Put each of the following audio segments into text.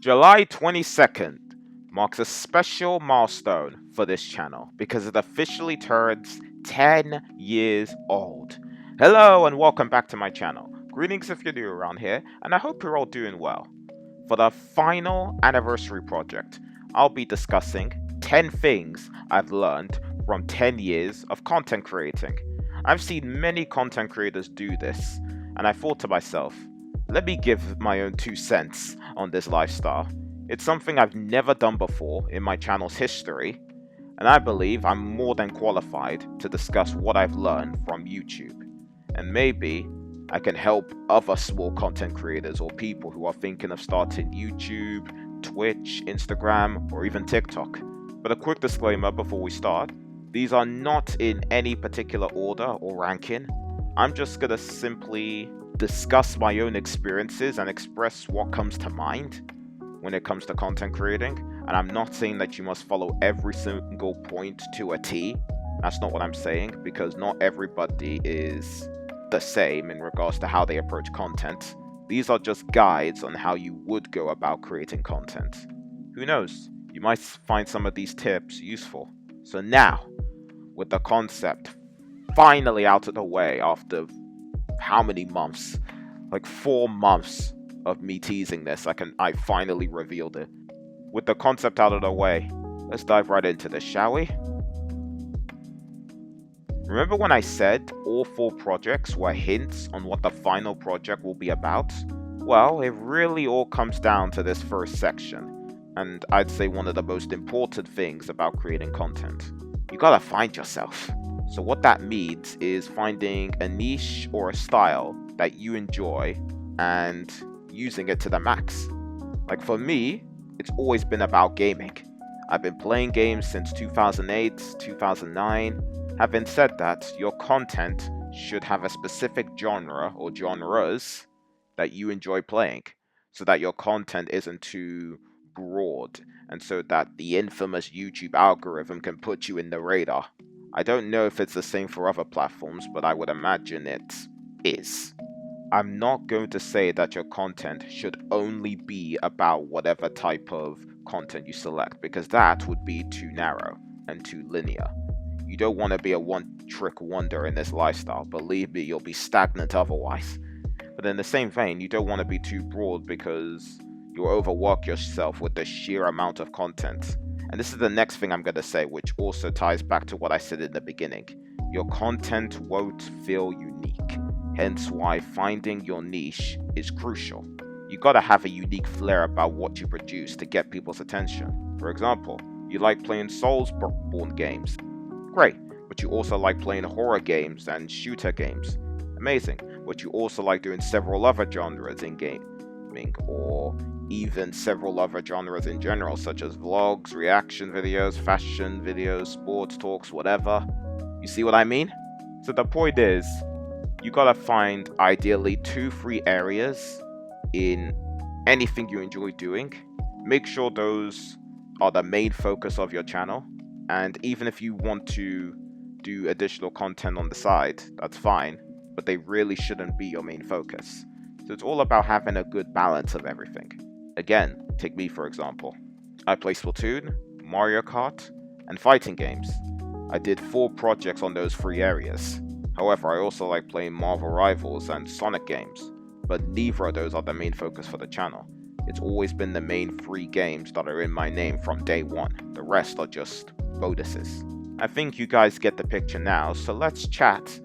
July 22nd marks a special milestone for this channel because it officially turns 10 years old. Hello and welcome back to my channel. Greetings if you're new around here, and I hope you're all doing well. For the final anniversary project, I'll be discussing 10 things I've learned from 10 years of content creating. I've seen many content creators do this, and I thought to myself, let me give my own 2 cents on this lifestyle. It's something I've never done before in my channel's history, and I believe I'm more than qualified to discuss what I've learned from YouTube. And maybe I can help other small content creators or people who are thinking of starting YouTube, Twitch, Instagram, or even TikTok. But a quick disclaimer before we start, these are not in any particular order or ranking. I'm just gonna simply discuss my own experiences and express what comes to mind when it comes to content creating. And I'm not saying that you must follow every single point to a T. That's not what I'm saying, because not everybody is the same in regards to how they approach content. These are just guides on how you would go about creating content. Who knows? You might find some of these tips useful. So now, with the concept finally out of the way after how many months? Like 4 months of me teasing this, I finally revealed it. With the concept out of the way, let's dive right into this, shall we? Remember when I said all 4 projects were hints on what the final project will be about? Well, it really all comes down to this first section, and I'd say one of the most important things about creating content. You gotta find yourself. So what that means is finding a niche or a style that you enjoy and using it to the max. Like for me, it's always been about gaming. I've been playing games since 2008, 2009. Having said that, your content should have a specific genre or genres that you enjoy playing, so that your content isn't too broad, and so that the infamous YouTube algorithm can put you in the radar. I don't know if it's the same for other platforms, but I would imagine it is. I'm not going to say that your content should only be about whatever type of content you select, because that would be too narrow and too linear. You don't want to be a one-trick wonder in this lifestyle. Believe me, you'll be stagnant otherwise. But in the same vein, you don't want to be too broad, because you'll overwork yourself with the sheer amount of content. And this is the next thing I'm going to say, which also ties back to what I said in the beginning. Your content won't feel unique, hence why finding your niche is crucial. You gotta have a unique flair about what you produce to get people's attention. For example, you like playing Soulsborne games. Great, but you also like playing horror games and shooter games. Amazing, but you also like doing several other genres in gaming, or even several other genres in general, such as vlogs, reaction videos, fashion videos, sports talks, whatever. You see what I mean? So the point is, you gotta find ideally 2-3 areas in anything you enjoy doing. Make sure those are the main focus of your channel, and even if you want to do additional content on the side, that's fine, but they really shouldn't be your main focus. So it's all about having a good balance of everything. Again, take me for example. I play Splatoon, Mario Kart, and fighting games. I did 4 projects on those 3 areas. However, I also like playing Marvel Rivals and Sonic games, but neither of those are the main focus for the channel. It's always been the main 3 games that are in my name from day one. The rest are just bonuses. I think you guys get the picture now, so let's chat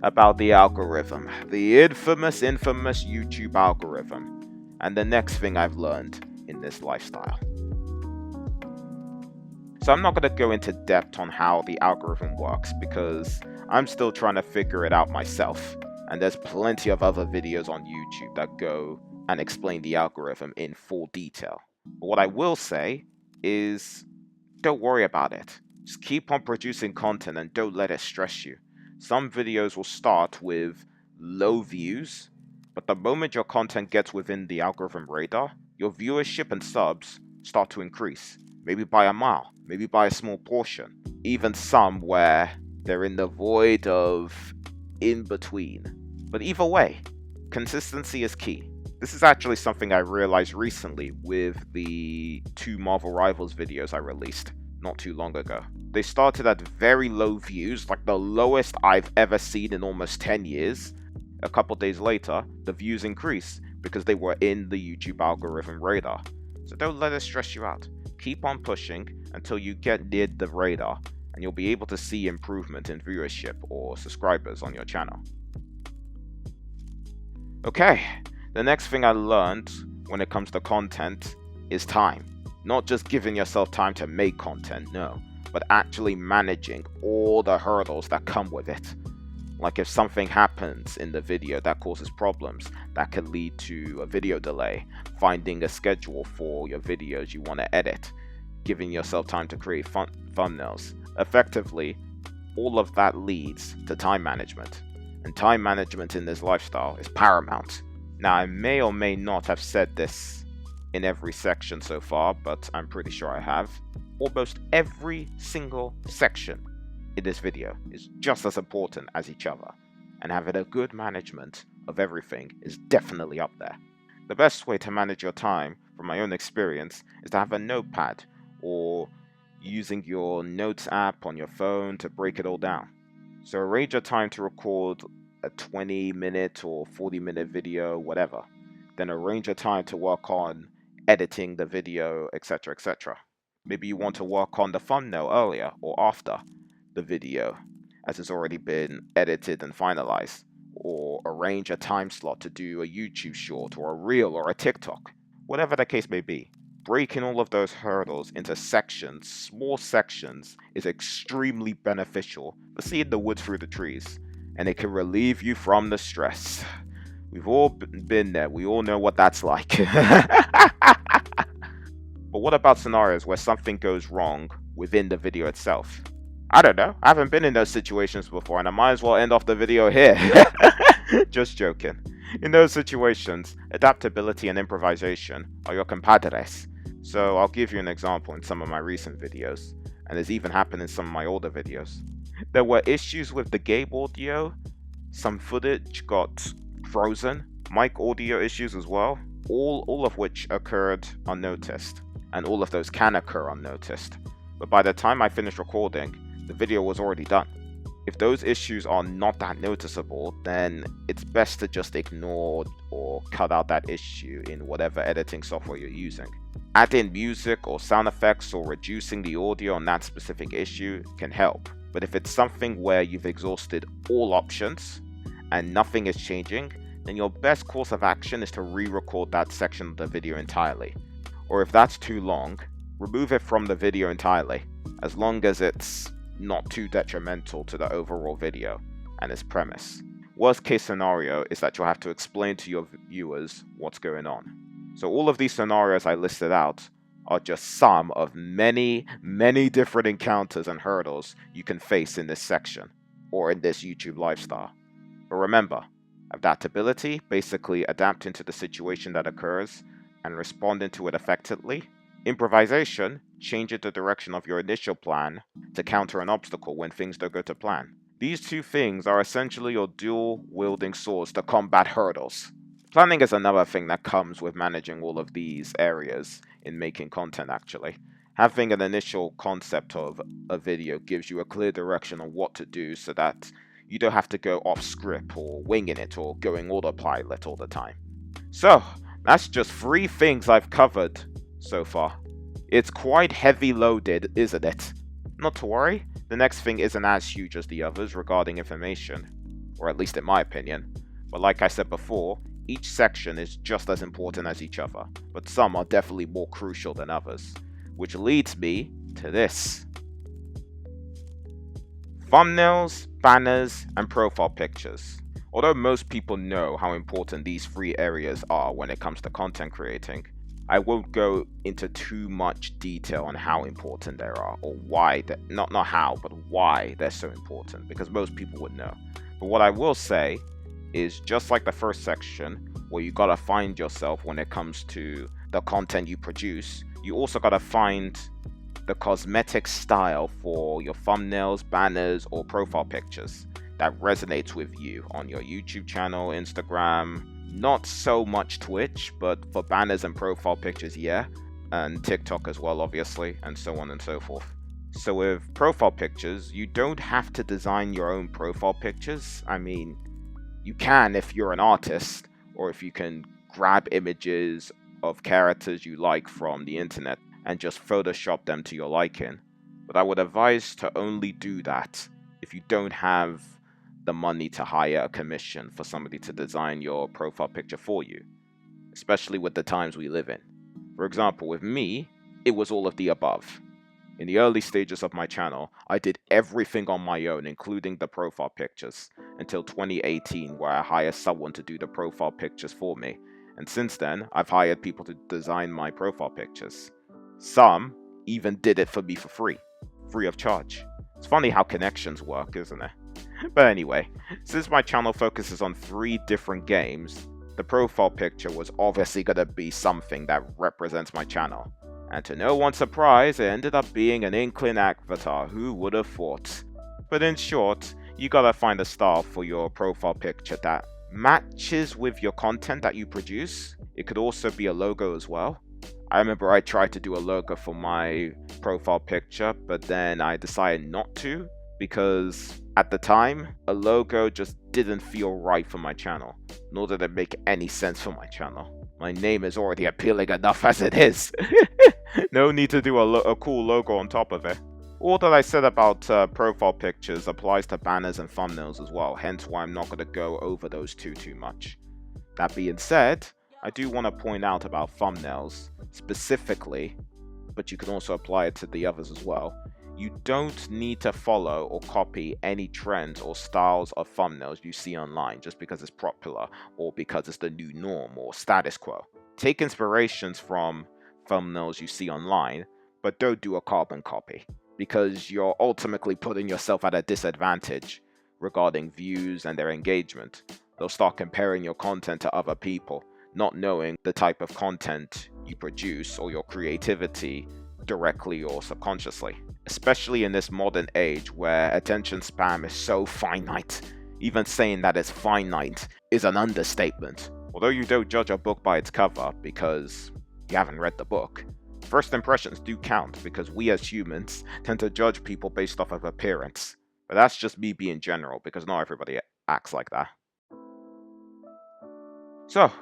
about the algorithm. The infamous YouTube algorithm. And the next thing I've learned in this lifestyle. So I'm not going to go into depth on how the algorithm works, because I'm still trying to figure it out myself. And there's plenty of other videos on YouTube that go and explain the algorithm in full detail. But what I will say is, don't worry about it. Just keep on producing content and don't let it stress you. Some videos will start with low views, but the moment your content gets within the algorithm radar, your viewership and subs start to increase. Maybe by a mile, maybe by a small portion. Even some where they're in the void of in between. But either way, consistency is key. This is actually something I realized recently with the 2 Marvel Rivals videos I released not too long ago. They started at very low views, like the lowest I've ever seen in almost 10 years. A couple days later, the views increased because they were in the YouTube algorithm radar. So don't let it stress you out. Keep on pushing until you get near the radar, and you'll be able to see improvement in viewership or subscribers on your channel. Okay, the next thing I learned when it comes to content is time. Not just giving yourself time to make content, no, but actually managing all the hurdles that come with it. Like if something happens in the video that causes problems, that could lead to a video delay, finding a schedule for your videos you want to edit, giving yourself time to create thumbnails. Effectively, all of that leads to time management. And time management in this lifestyle is paramount. Now, I may or may not have said this in every section so far, but I'm pretty sure I have. Almost every single section in this video is just as important as each other, and having a good management of everything is definitely up there. The best way to manage your time, from my own experience, is to have a notepad or using your notes app on your phone to break it all down. So arrange a time to record a 20-minute or 40-minute video, whatever. Then arrange a time to work on editing the video, etc., etc. Maybe you want to work on the thumbnail earlier or after the video, as it's already been edited and finalized. Or arrange a time slot to do a YouTube short or a reel or a TikTok. Whatever the case may be. Breaking all of those hurdles into sections, small sections, is extremely beneficial for seeing the wood through the trees, and it can relieve you from the stress. We've all been there, we all know what that's like. But what about scenarios where something goes wrong within the video itself? I don't know, I haven't been in those situations before, and I might as well end off the video here. Just joking. In those situations, adaptability and improvisation are your compadres. So I'll give you an example in some of my recent videos, and it's even happened in some of my older videos. There were issues with the game audio, some footage got frozen, mic audio issues as well, all of which occurred unnoticed, and all of those can occur unnoticed. But by the time I finished recording, the video was already done. If those issues are not that noticeable, then it's best to just ignore or cut out that issue in whatever editing software you're using. Add in music or sound effects or reducing the audio on that specific issue can help. But if it's something where you've exhausted all options and nothing is changing, then your best course of action is to re-record that section of the video entirely. Or if that's too long, remove it from the video entirely, as long as it's not too detrimental to the overall video and its premise. Worst case scenario is that you'll have to explain to your viewers what's going on. So all of these scenarios I listed out are just some of many different encounters and hurdles you can face in this section or in this YouTube lifestyle. But remember, adaptability, basically adapting to the situation that occurs and responding to it effectively. Improvisation, changing the direction of your initial plan to counter an obstacle when things don't go to plan. These two things are essentially your dual-wielding swords to combat hurdles. Planning is another thing that comes with managing all of these areas in making content actually. Having an initial concept of a video gives you a clear direction on what to do so that you don't have to go off script or winging it or going autopilot all the time. So, that's just 3 things I've covered so far. It's quite heavy loaded, isn't it? Not to worry, the next thing isn't as huge as the others regarding information, or at least in my opinion. But like I said before, each section is just as important as each other, but some are definitely more crucial than others. Which leads me to this. Thumbnails, banners, and profile pictures. Although most people know how important these 3 areas are when it comes to content creating, I won't go into too much detail on how important they are, or why, not how, but why they're so important, because most people would know. But what I will say is, just like the first section, where you gotta find yourself when it comes to the content you produce, you also gotta find the cosmetic style for your thumbnails, banners, or profile pictures that resonates with you on your YouTube channel, Instagram, Not so much Twitch, but for banners and profile pictures, yeah. And TikTok as well, obviously, and so on and so forth. So with profile pictures, you don't have to design your own profile pictures. I mean, you can if you're an artist, or if you can grab images of characters you like from the internet and just Photoshop them to your liking. But I would advise to only do that if you don't have the money to hire a commission for somebody to design your profile picture for you, especially with the times we live in. For example, with me, it was all of the above. In the early stages of my channel, I did everything on my own, including the profile pictures, until 2018, where I hired someone to do the profile pictures for me. And since then, I've hired people to design my profile pictures. Some even did it for me for free of charge. It's funny how connections work, isn't it? But anyway, since my channel focuses on 3 different games, the profile picture was obviously gonna be something that represents my channel. And to no one's surprise, it ended up being an Inkling avatar, who would have thought? But in short, you gotta find a style for your profile picture that matches with your content that you produce. It could also be a logo as well. I remember I tried to do a logo for my profile picture, but then I decided not to, because at the time, a logo just didn't feel right for my channel, nor did it make any sense for my channel. My name is already appealing enough as it is. No need to do a cool logo on top of it. All that I said about profile pictures applies to banners and thumbnails as well, hence why I'm not going to go over those too much. That being said, I do want to point out about thumbnails specifically, but you can also apply it to the others as well. You don't need to follow or copy any trends or styles of thumbnails you see online just because it's popular or because it's the new norm or status quo. Take inspirations from thumbnails you see online, but don't do a carbon copy, because you're ultimately putting yourself at a disadvantage regarding views and their engagement. They'll start comparing your content to other people, not knowing the type of content you produce or your creativity directly or subconsciously. Especially in this modern age where attention span is so finite. Even saying that it's finite is an understatement. Although you don't judge a book by its cover because you haven't read the book, first impressions do count, because we as humans tend to judge people based off of appearance. But that's just me being general, because not everybody acts like that. So,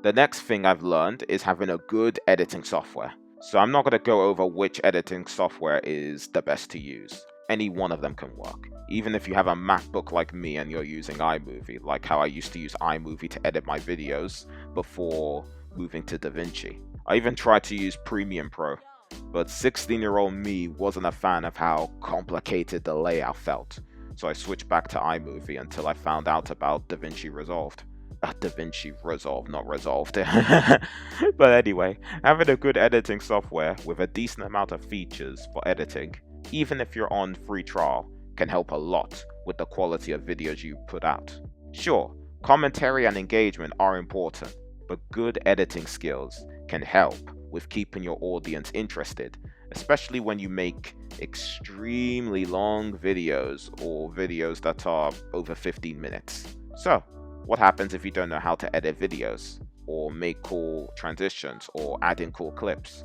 the next thing I've learned is having a good editing software. So I'm not going to go over which editing software is the best to use. Any one of them can work. Even if you have a MacBook like me and you're using iMovie, like how I used to use iMovie to edit my videos before moving to DaVinci. I even tried to use Premiere Pro, but 16-year-old me wasn't a fan of how complicated the layout felt. So I switched back to iMovie until I found out about DaVinci Resolved. DaVinci Resolve, not resolved. But anyway, having a good editing software with a decent amount of features for editing, even if you're on free trial, can help a lot with the quality of videos you put out. Sure, commentary and engagement are important, but good editing skills can help with keeping your audience interested, especially when you make extremely long videos or videos that are over 15 minutes. So, what happens if you don't know how to edit videos, or make cool transitions, or add in cool clips?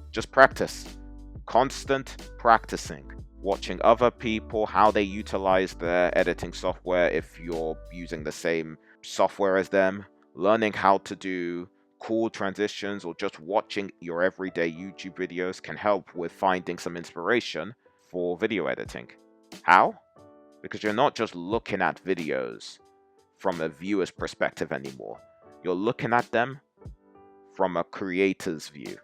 Just practice. Constant practicing. Watching other people, how they utilize their editing software if you're using the same software as them. Learning how to do cool transitions, or just watching your everyday YouTube videos can help with finding some inspiration for video editing. How? Because you're not just looking at videos from a viewer's perspective anymore. You're looking at them from a creator's view.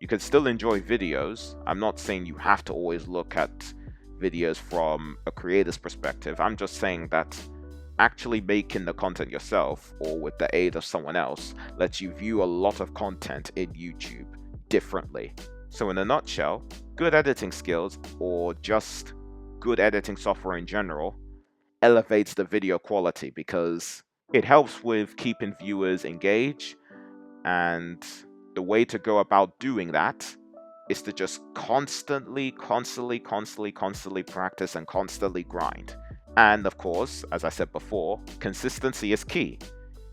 You can still enjoy videos. I'm not saying you have to always look at videos from a creator's perspective. I'm just saying that actually making the content yourself or with the aid of someone else lets you view a lot of content in YouTube differently. So in a nutshell, good editing skills, or just good editing software in general, elevates the video quality because it helps with keeping viewers engaged, and the way to go about doing that is to just constantly practice and constantly grind. And of course, as I said before, consistency is key.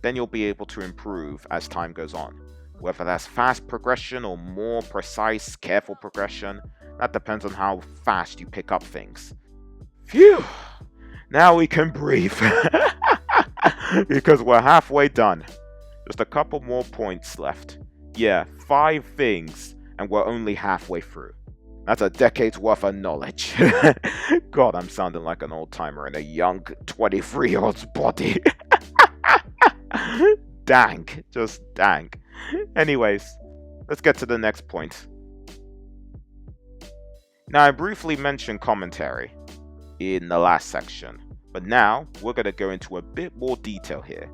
then you'll be able to improve as time goes on. Whether that's fast progression or more precise, careful progression, that depends on how fast you pick up things. Phew! Now we can breathe. Because we're halfway done. Just a couple more points left. Yeah, 5 things, and we're only halfway through. That's a decade's worth of knowledge. God, I'm sounding like an old-timer in a young 23-year-old's body. Dang, just dang. Anyways, let's get to the next point. Now, I briefly mentioned commentary in the last section, but now we're going to go into a bit more detail here.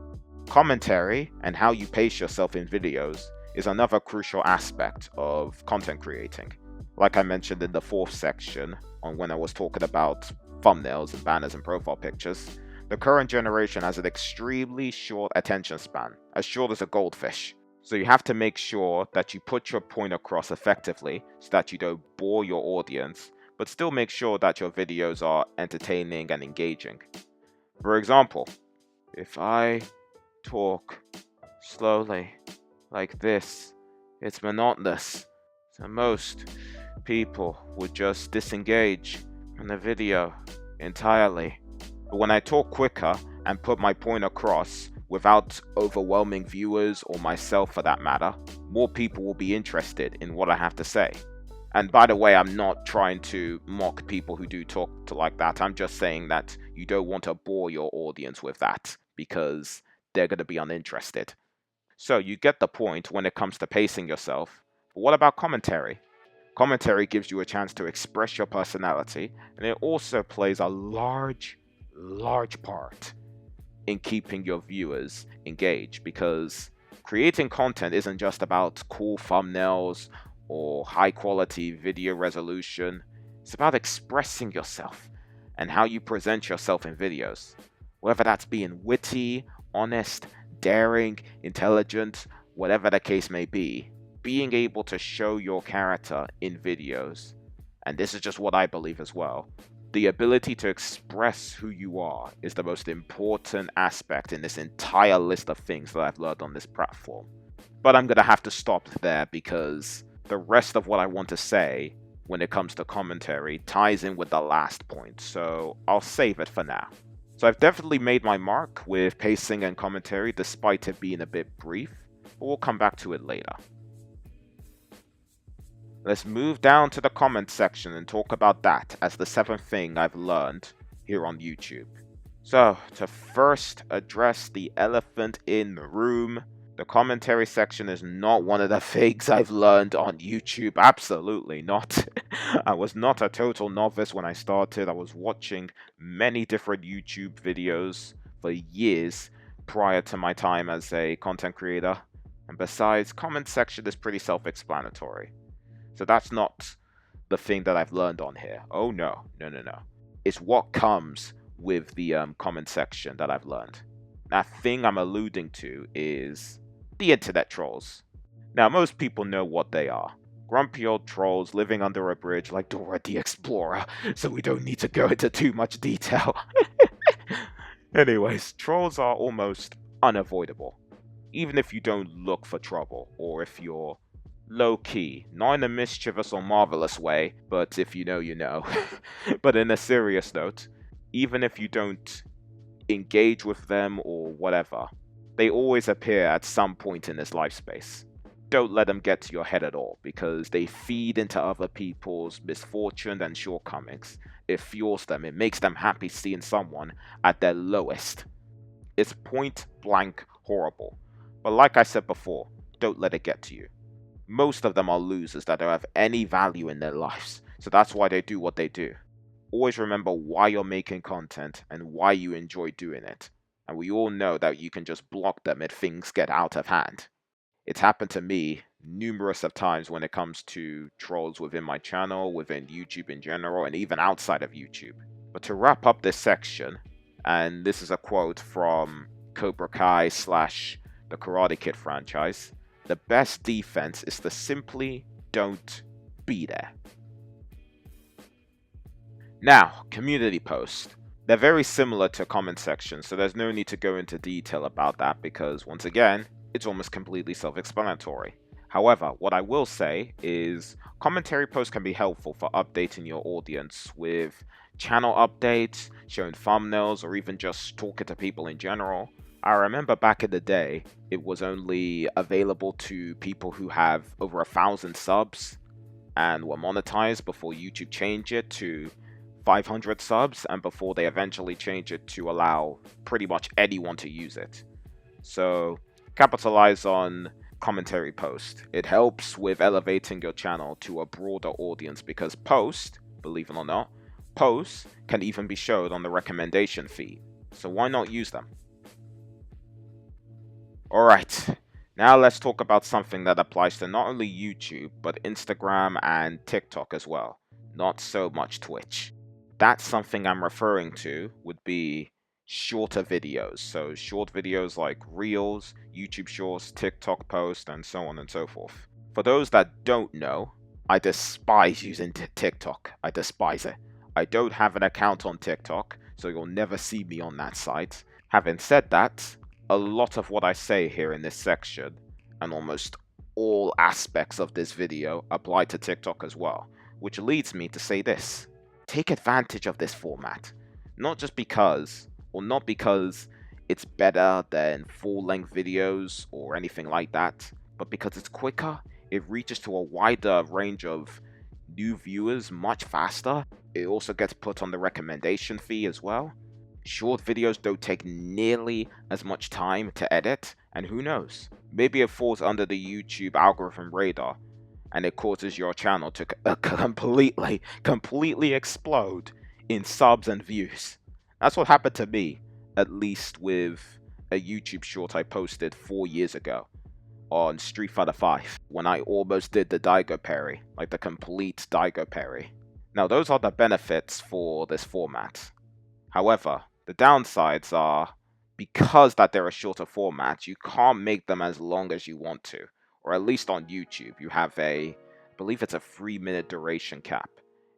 Commentary and how you pace yourself in videos is another crucial aspect of content creating. Like I mentioned in the 4th section on when I was talking about thumbnails and banners and profile pictures, the current generation has an extremely short attention span, as short as a goldfish. So you have to make sure that you put your point across effectively so that you don't bore your audience, but still make sure that your videos are entertaining and engaging. For example, if I talk slowly like this, it's monotonous, so most people would just disengage from the video entirely. But when I talk quicker and put my point across without overwhelming viewers or myself for that matter, more people will be interested in what I have to say. And by the way, I'm not trying to mock people who do talk like that. I'm just saying that you don't want to bore your audience with that because they're going to be uninterested. So you get the point when it comes to pacing yourself. But what about commentary? Commentary gives you a chance to express your personality, and it also plays a large part in keeping your viewers engaged, because creating content isn't just about cool thumbnails or high quality video resolution. It's about expressing yourself and how you present yourself in videos. Whether that's being witty, honest, daring, intelligent, whatever the case may be, being able to show your character in videos, and this is just what I believe as well, the ability to express who you are is the most important aspect in this entire list of things that I've learned on this platform. But I'm going to have to stop there because the rest of what I want to say when it comes to commentary ties in with the last point, so I'll save it for now. So I've definitely made my mark with pacing and commentary despite it being a bit brief, but we'll come back to it later. Let's move down to the comment section and talk about that as the 7th thing I've learned here on YouTube. So, to first address the elephant in the room, the commentary section is not one of the things I've learned on YouTube. Absolutely not. I was not a total novice when I started. I was watching many different YouTube videos for years prior to my time as a content creator. And besides, comment section is pretty self-explanatory. So that's not the thing that I've learned on here. Oh no. It's what comes with the comment section that I've learned. That thing I'm alluding to is the internet trolls. Now, most people know what they are. Grumpy old trolls living under a bridge like Dora the Explorer, so we don't need to go into too much detail. Anyways, trolls are almost unavoidable. Even if you don't look for trouble, or if you're low-key, not in a mischievous or marvelous way, but if you know, you know. But in a serious note, even if you don't engage with them or whatever, they always appear at some point in this life space. Don't let them get to your head at all, because they feed into other people's misfortune and shortcomings. It fuels them, it makes them happy seeing someone at their lowest. It's point blank horrible. But like I said before, don't let it get to you. Most of them are losers that don't have any value in their lives, so that's why they do what they do. Always remember why you're making content and why you enjoy doing it. And we all know that you can just block them if things get out of hand. It's happened to me numerous of times when it comes to trolls within my channel, within YouTube in general, and even outside of YouTube. But to wrap up this section, and this is a quote from Cobra Kai / the Karate Kid franchise, the best defense is to simply don't be there. Now, community post. They're very similar to comment sections, so there's no need to go into detail about that because, once again, it's almost completely self-explanatory. However, what I will say is commentary posts can be helpful for updating your audience with channel updates, showing thumbnails, or even just talking to people in general. I remember back in the day, it was only available to people who have over 1,000 subs and were monetized before YouTube changed it to 500 subs and before they eventually changed it to allow pretty much anyone to use it. So capitalize on commentary post. It helps with elevating your channel to a broader audience because posts, believe it or not, posts can even be showed on the recommendation feed. So why not use them? Alright, now let's talk about something that applies to not only YouTube, but Instagram and TikTok as well. Not so much Twitch. That's something I'm referring to would be shorter videos. So short videos like Reels, YouTube Shorts, TikTok posts, and so on and so forth. For those that don't know, I despise using TikTok. I despise it. I don't have an account on TikTok, so you'll never see me on that site. Having said that, a lot of what I say here in this section, and almost all aspects of this video, apply to TikTok as well, which leads me to say this. Take advantage of this format. Not just because, or not because it's better than full-length videos or anything like that, but because it's quicker, it reaches to a wider range of new viewers much faster. It also gets put on the recommendation feed as well. Short videos don't take nearly as much time to edit, and who knows, maybe it falls under the YouTube algorithm radar and it causes your channel to completely explode in subs and views. That's what happened to me, at least with a YouTube short I posted 4 years ago on Street Fighter 5 when I almost did the Daigo parry, like the complete Daigo parry. Now those are the benefits for this format. However, the downsides are because that they're a shorter format, you can't make them as long as you want to. Or at least on YouTube, you have I believe it's a 3-minute duration cap.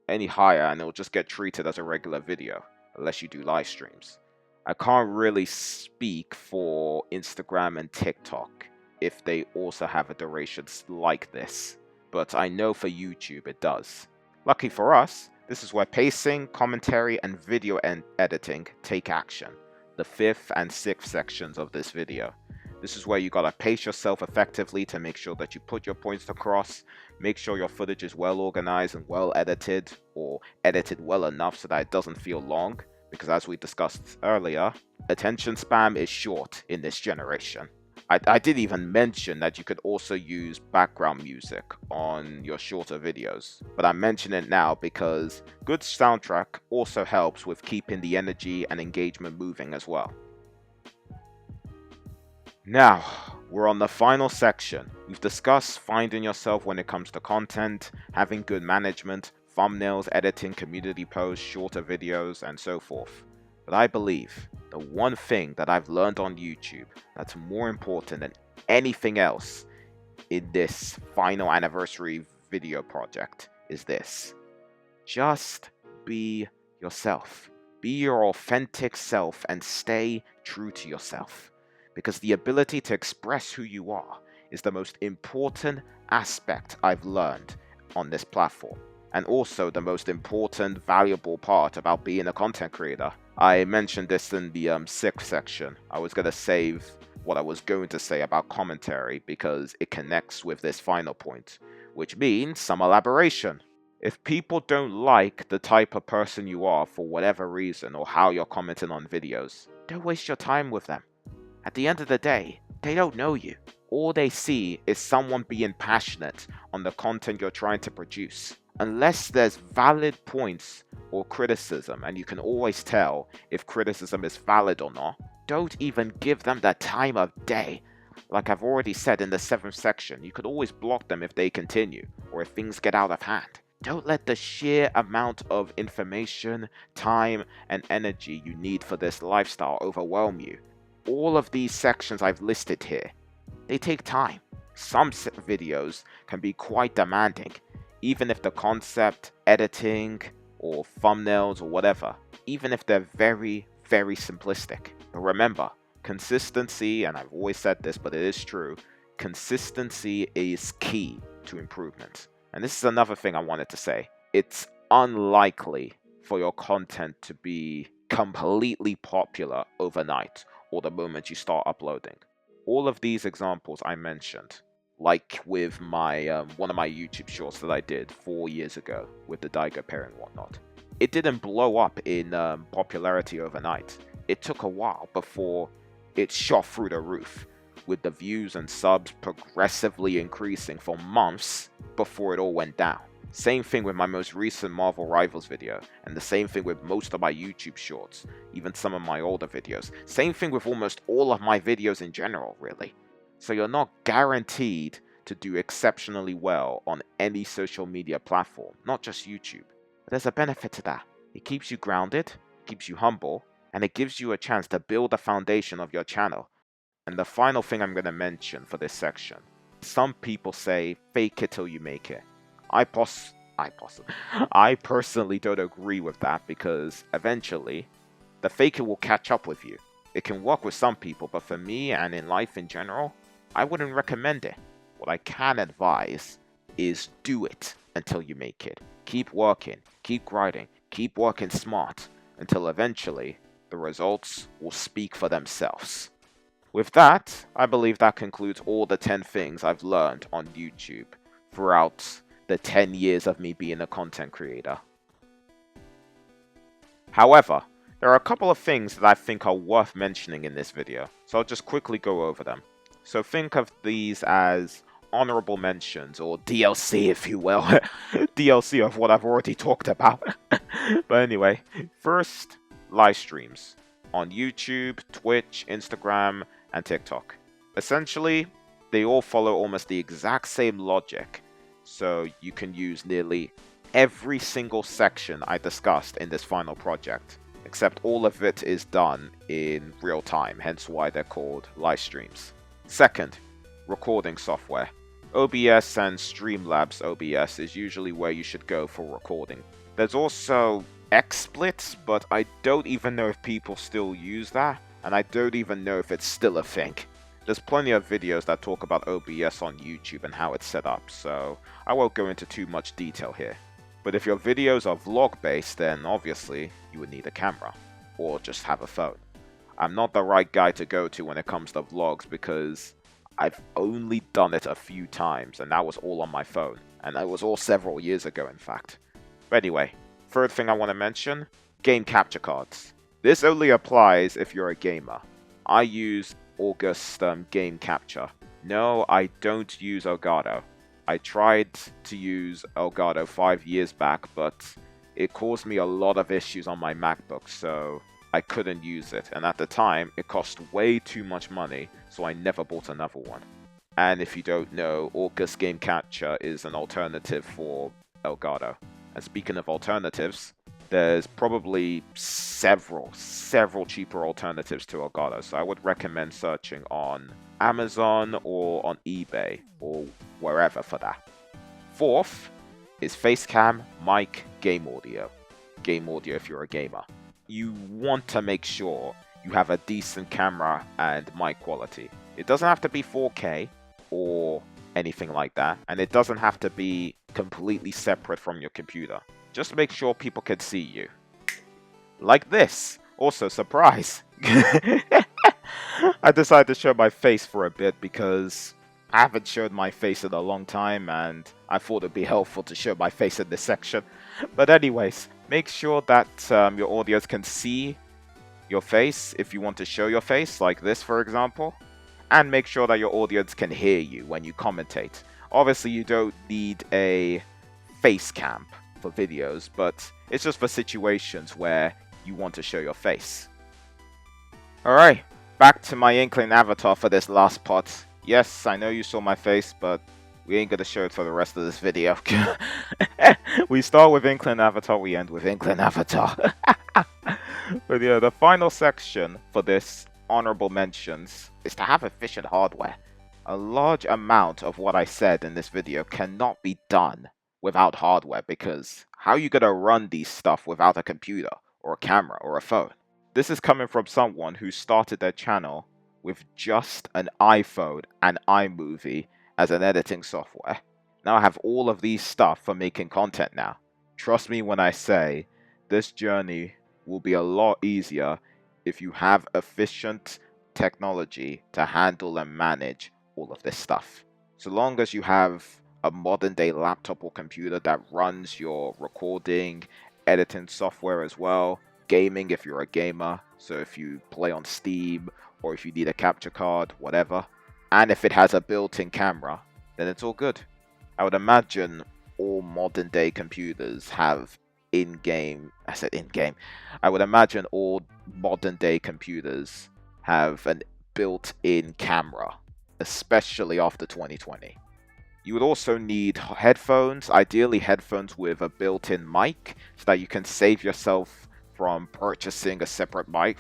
Any higher and it'll just get treated as a regular video, unless you do live streams. I can't really speak for Instagram and TikTok if they also have a duration like this, but I know for YouTube it does. Lucky for us, this is where pacing, commentary, and video editing take action, the 5th and 6th sections of this video. This is where you gotta pace yourself effectively to make sure that you put your points across, make sure your footage is well organized and well edited, or edited well enough so that it doesn't feel long, because as we discussed earlier, attention span is short in this generation. I did even mention that you could also use background music on your shorter videos, but I mention it now because good soundtrack also helps with keeping the energy and engagement moving as well. Now, we're on the final section. We've discussed finding yourself when it comes to content, having good management, thumbnails, editing, community posts, shorter videos, and so forth. But I believe the one thing that I've learned on YouTube that's more important than anything else in this final anniversary video project is this. Just be yourself. Be your authentic self and stay true to yourself. Because the ability to express who you are is the most important aspect I've learned on this platform. And also the most important, valuable part about being a content creator. I mentioned this in the 6th section. I was going to save what I was going to say about commentary because it connects with this final point, which means some elaboration. If people don't like the type of person you are for whatever reason or how you're commenting on videos, don't waste your time with them. At the end of the day, they don't know you. All they see is someone being passionate on the content you're trying to produce. Unless there's valid points or criticism, and you can always tell if criticism is valid or not, don't even give them the time of day. Like I've already said in the 7th section, you could always block them if they continue, or if things get out of hand. Don't let the sheer amount of information, time, and energy you need for this lifestyle overwhelm you. All of these sections I've listed here, they take time. Some videos can be quite demanding, even if the concept, editing, or thumbnails or whatever even if they're very, very simplistic. But remember, consistency, and I've always said this, but it is true, consistency is key to improvement. And this is another thing I wanted to say. It's unlikely for your content to be completely popular overnight or the moment you start uploading. All of these examples I mentioned, like with my one of my YouTube shorts that I did 4 years ago with the Daigo pair and whatnot, it didn't blow up in popularity overnight. It took a while before it shot through the roof, with the views and subs progressively increasing for months before it all went down. Same thing with my most recent Marvel Rivals video, and the same thing with most of my YouTube shorts, even some of my older videos. Same thing with almost all of my videos in general, really. So you're not guaranteed to do exceptionally well on any social media platform, not just YouTube. But there's a benefit to that. It keeps you grounded, keeps you humble, and it gives you a chance to build a foundation of your channel. And the final thing I'm going to mention for this section. Some people say, fake it till you make it. I personally don't agree with that, because eventually the faker will catch up with you. It can work with some people, but for me and in life in general, I wouldn't recommend it. What I can advise is do it until you make it. Keep working, keep grinding, keep working smart until eventually the results will speak for themselves. With that, I believe that concludes all the 10 things I've learned on YouTube throughout the 10 years of me being a content creator. However, there are a couple of things that I think are worth mentioning in this video, so I'll just quickly go over them. So think of these as honorable mentions, or DLC if you will. DLC of what I've already talked about. But anyway, first, live streams on YouTube, Twitch, Instagram, and TikTok. Essentially, they all follow almost the exact same logic, so you can use nearly every single section I discussed in this final project, except all of it is done in real time, hence why they're called live streams. Second, recording software. OBS and Streamlabs OBS is usually where you should go for recording. There's also XSplits, but I don't even know if people still use that, and I don't even know if it's still a thing. There's plenty of videos that talk about OBS on YouTube and how it's set up, so I won't go into too much detail here. But if your videos are vlog-based, then obviously you would need a camera, or just have a phone. I'm not the right guy to go to when it comes to vlogs, because I've only done it a few times, and that was all on my phone, and that was all several years ago in fact. But anyway, third thing I want to mention, game capture cards. This only applies if you're a gamer. I use August Game Capture. No, I don't use Elgato. I tried to use Elgato 5 years back, but it caused me a lot of issues on my MacBook, so I couldn't use it. And at the time, it cost way too much money, so I never bought another one. And if you don't know, August Game Capture is an alternative for Elgato. And speaking of alternatives, there's probably several cheaper alternatives to Elgato, so I would recommend searching on Amazon or on eBay or wherever for that. Fourth is Facecam, mic, game audio. Game audio if you're a gamer. You want to make sure you have a decent camera and mic quality. It doesn't have to be 4K or anything like that, and it doesn't have to be completely separate from your computer. Just make sure people can see you. Like this. Also, surprise! I decided to show my face for a bit because I haven't showed my face in a long time, and I thought it'd be helpful to show my face in this section. But anyways, make sure that your audience can see your face if you want to show your face, like this for example. And make sure that your audience can hear you when you commentate. Obviously, you don't need a face cam for videos, but it's just for situations where you want to show your face. Alright, back to my Inkling avatar for this last part. Yes, I know you saw my face, but we ain't gonna show it for the rest of this video. We start with Inkling avatar, we end with Inkling avatar. But yeah, the final section for this honorable mentions is to have efficient hardware. A large amount of what I said in this video cannot be done without hardware, because how are you going to run these stuff without a computer or a camera or a phone. This is coming from someone who started their channel with just an iPhone and iMovie as an editing software. Now I have all of these stuff for making content now. Trust me when I say this journey will be a lot easier if you have efficient technology to handle and manage all of this stuff. So long as you have a modern day laptop or computer that runs your recording, editing software as well, gaming if you're a gamer, so if you play on Steam or if you need a capture card, whatever, and if it has a built-in camera, then it's all good. I would imagine all modern day computers have I would imagine all modern day computers have an built-in camera, especially after 2020. You would also need headphones, ideally headphones with a built-in mic, so that you can save yourself from purchasing a separate mic,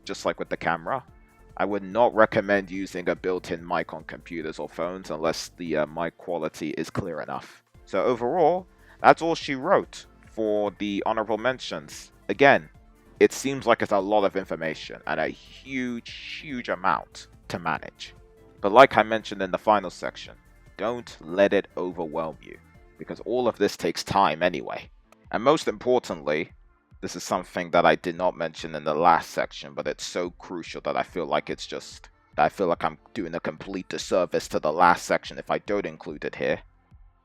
just like with the camera. I would not recommend using a built-in mic on computers or phones unless the mic quality is clear enough. So overall, that's all she wrote for the honorable mentions. Again, it seems like it's a lot of information and a huge amount to manage. But like I mentioned in the final section, don't let it overwhelm you, because all of this takes time anyway. And most importantly, this is something that I did not mention in the last section, but it's so crucial that I feel like I'm doing a complete disservice to the last section if I don't include it here,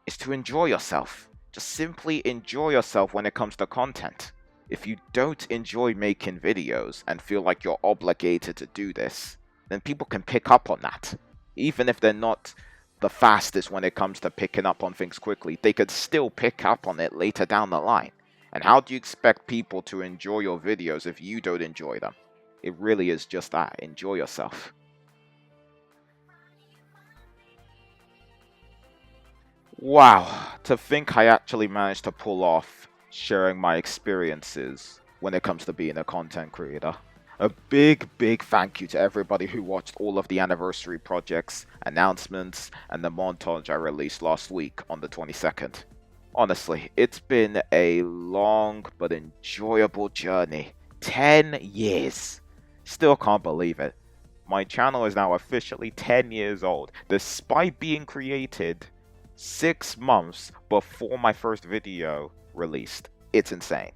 is to enjoy yourself. Just simply enjoy yourself when it comes to content. If you don't enjoy making videos and feel like you're obligated to do this, then people can pick up on that. Even if they're not the fastest when it comes to picking up on things quickly, they could still pick up on it later down the line. And how do you expect people to enjoy your videos if you don't enjoy them? It really is just that. Enjoy yourself. Wow, to think I actually managed to pull off sharing my experiences when it comes to being a content creator. A big thank you to everybody who watched all of the anniversary projects, announcements, and the montage I released last week on the 22nd. Honestly, it's been a long but enjoyable journey. 10 years. Still can't believe it. My channel is now officially 10 years old, despite being created 6 months before my first video released. It's insane.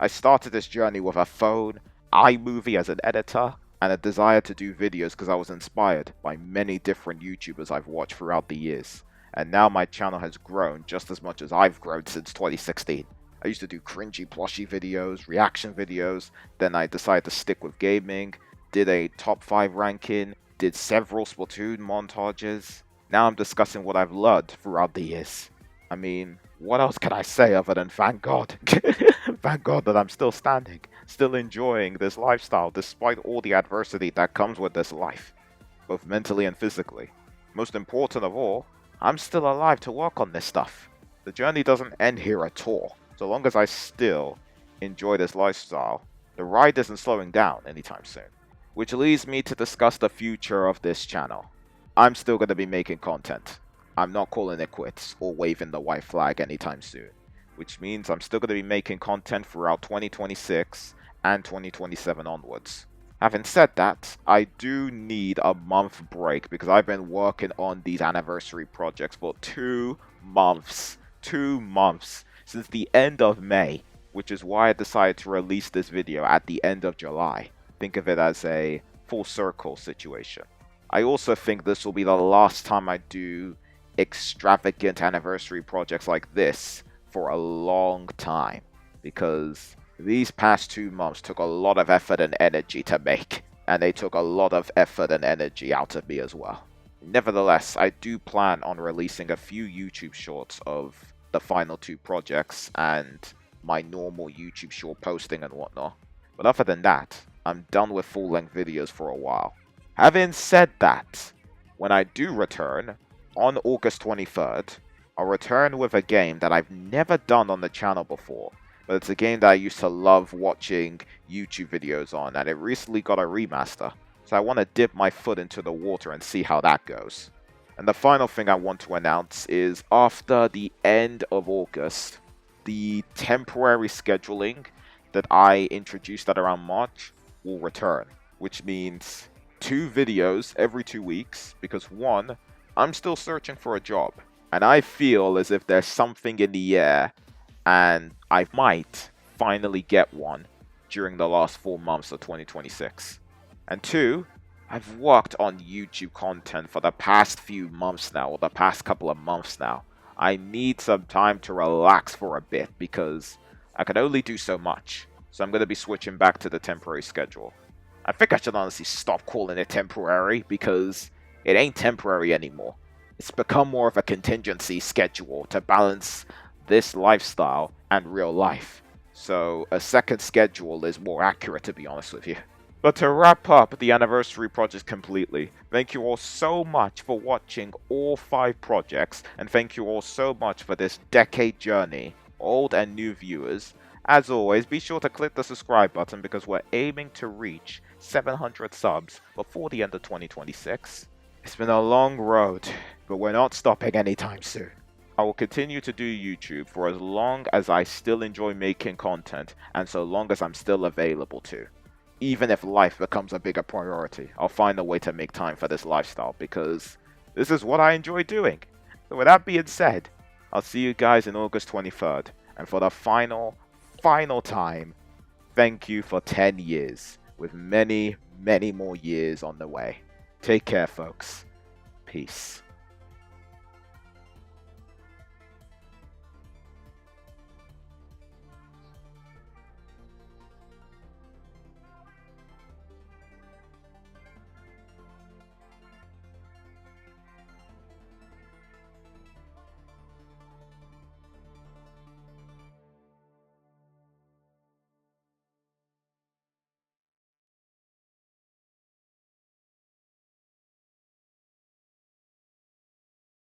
I started this journey with a phone, iMovie as an editor, and a desire to do videos because I was inspired by many different YouTubers I've watched throughout the years. And now my channel has grown just as much as I've grown since 2016. I used to do cringy plushie videos, reaction videos, then I decided to stick with gaming, did a top 5 ranking, did several Splatoon montages. Now I'm discussing what I've learned throughout the years. I mean, what else can I say other than thank God? Thank God that I'm still standing, still enjoying this lifestyle despite all the adversity that comes with this life, both mentally and physically. Most important of all, I'm still alive to work on this stuff. The journey doesn't end here at all. So long as I still enjoy this lifestyle, the ride isn't slowing down anytime soon. Which leads me to discuss the future of this channel. I'm still going to be making content. I'm not calling it quits or waving the white flag anytime soon, which means I'm still going to be making content throughout 2026 and 2027 onwards. Having said that, I do need a month break because I've been working on these anniversary projects for 2 months. 2 months since the end of May, which is why I decided to release this video at the end of July. Think of it as a full circle situation. I also think this will be the last time I do extravagant anniversary projects like this for a long time, because these past 2 months took a lot of effort and energy to make, and they took a lot of effort and energy out of me as well. Nevertheless, I do plan on releasing a few YouTube shorts of the final 2 projects and my normal YouTube short posting and whatnot. But other than that, I'm done with full-length videos for a while. Having said that, when I do return, on August 23rd, I'll return with a game that I've never done on the channel before, but it's a game that I used to love watching YouTube videos on, and it recently got a remaster, so I want to dip my foot into the water and see how that goes. And the final thing I want to announce is after the end of August, the temporary scheduling that I introduced at around March will return, which means 2 videos every 2 weeks because one, I'm still searching for a job and I feel as if there's something in the air and I might finally get one during the last 4 months of 2026. And two, I've worked on YouTube content for the past few months now, or the past couple of months now. I need some time to relax for a bit because I can only do so much. So I'm going to be switching back to the temporary schedule. I think I should honestly stop calling it temporary because it ain't temporary anymore. It's become more of a contingency schedule to balance this lifestyle and real life. So a second schedule is more accurate, to be honest with you. But to wrap up the anniversary project completely, thank you all so much for watching all 5 projects, and thank you all so much for this decade journey, old and new viewers. As always, be sure to click the subscribe button because we're aiming to reach 700 subs before the end of 2026. It's been a long road, but we're not stopping anytime soon. I will continue to do YouTube for as long as I still enjoy making content and so long as I'm still available to. Even if life becomes a bigger priority, I'll find a way to make time for this lifestyle because this is what I enjoy doing. So with that being said, I'll see you guys in August 23rd. And for the final time, thank you for 10 years with many, many more years on the way. Take care, folks. Peace.